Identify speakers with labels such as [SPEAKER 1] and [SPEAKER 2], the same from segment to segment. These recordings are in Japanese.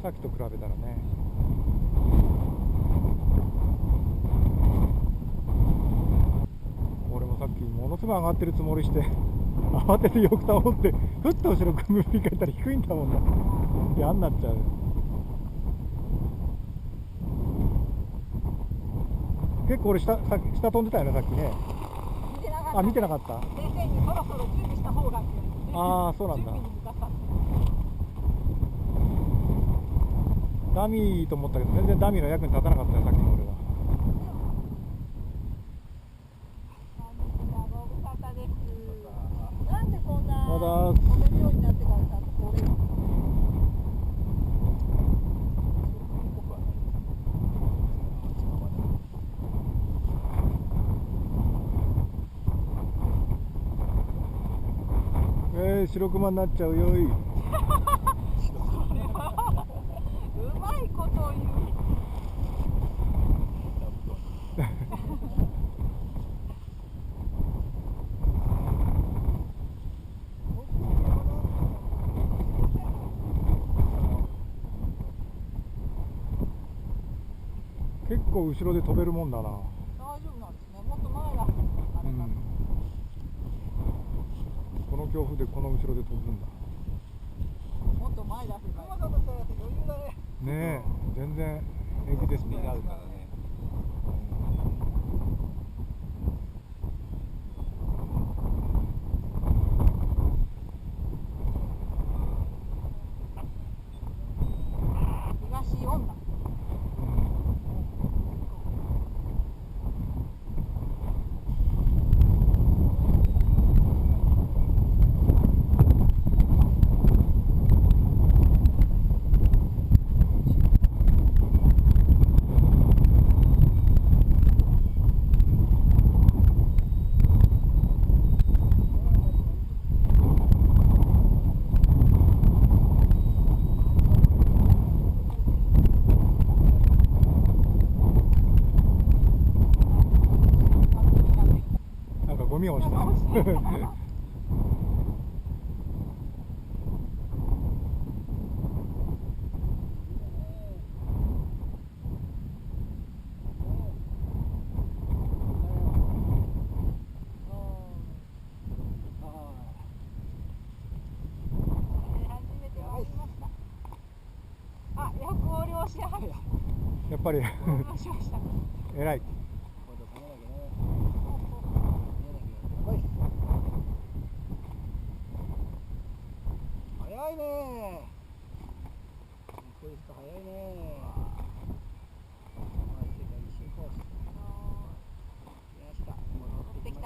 [SPEAKER 1] さっきと比べたらね。俺もさっきものすごい上がってるつもりして慌ててよく倒ってふっと後ろ組み振り返ったら低いんだもんな。嫌になっちゃう。結構俺下飛んでたよねさっきね。見てなかった。
[SPEAKER 2] 先生にそろそろ準備した方がって言われて。
[SPEAKER 1] ああそうなんだ。
[SPEAKER 2] 準備に向かった。
[SPEAKER 1] ダミーと思ったけど全然ダミーの役に立たなかったよさっきの俺は。
[SPEAKER 2] ご無沙汰です。なんでこんな
[SPEAKER 1] まだ
[SPEAKER 2] 飛べるようになってからちゃんとこれるの？
[SPEAKER 1] 白熊になっちゃうよい。
[SPEAKER 2] うまいこと言う。
[SPEAKER 1] 結構後ろで飛べるもんだな。
[SPEAKER 2] 大丈夫なんですね。もっと前だ。あれだ。
[SPEAKER 1] この強風でこの後ろで飛ぶんだ。
[SPEAKER 2] もっと前出せばいい。余裕だね。
[SPEAKER 1] ねえ、全然平気ですね。
[SPEAKER 3] あるからね。
[SPEAKER 2] 東4だ。
[SPEAKER 1] ゴミをした。
[SPEAKER 2] あ、横領しはる。
[SPEAKER 1] やっぱり偉い。
[SPEAKER 3] 早いね。こいつ早いね。世界進行。来ました。戻ってきた。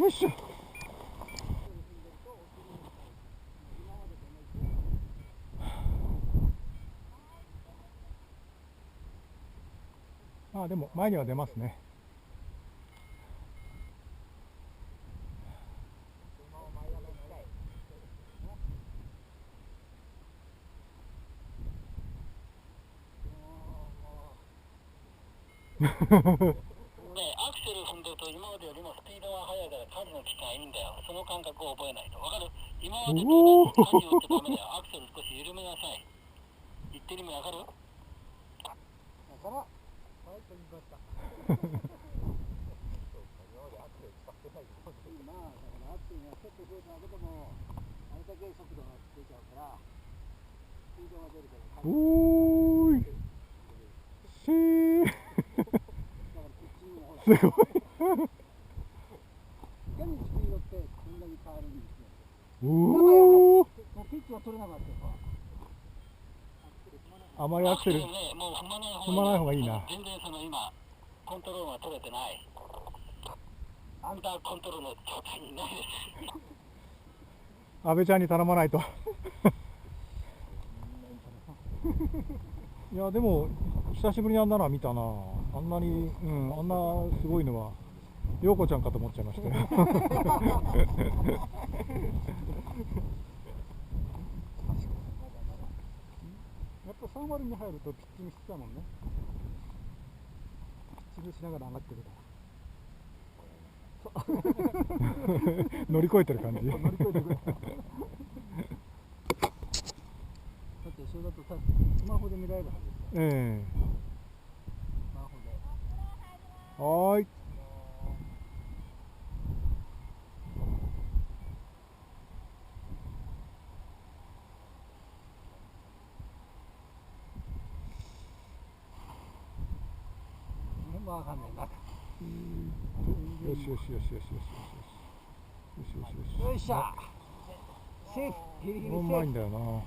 [SPEAKER 1] よいしょ。あ、でも前には出ますね。
[SPEAKER 3] ね、アクセル踏んでると今までよりもスピードが速いから舵の利きがいいんだよ。その感覚を覚えないと。わかる？今までと同じ舵を打ってダメだよ。アクセル少し緩めなさい。言ってる意味わかる？だから、はい、と言いました。今までアクセル使ってないけど。まあ、だからアクセルがちょっと増えただけでも、あれだけ速度が出ちゃうから、スピードが出るから。
[SPEAKER 1] おーい。しー。すごい。
[SPEAKER 3] いかにスピードってこんなに変わるんですよ。
[SPEAKER 1] おお。
[SPEAKER 3] もうピッチは取れなかったよ。
[SPEAKER 1] あまりアクセル
[SPEAKER 3] ね、もう踏ま
[SPEAKER 1] ない方がいいな。
[SPEAKER 3] 全然その今コントロールが取れてない。アンダーコントロールの状態にないです。
[SPEAKER 1] 安倍ちゃんに頼まないと。いやでも久しぶりにあんなのは見たな。あんなに、あんなすごいのは陽子ちゃんかと思っちゃいましたよ。やっぱ3割に入るとピッチングしてたもんね。ピッチングしながら上がってるから。乗り越えてる感じ。乗り越えてる。だ
[SPEAKER 3] ってそれだとさ、スマホで見られるはずですよ。スマホで。
[SPEAKER 1] はーい。
[SPEAKER 3] わかんないな。
[SPEAKER 1] よしよしよしよしよしよしよしよしよしよし。
[SPEAKER 3] よいしょ。セーフ。ギリギリセーフ。
[SPEAKER 1] うまいんだよな。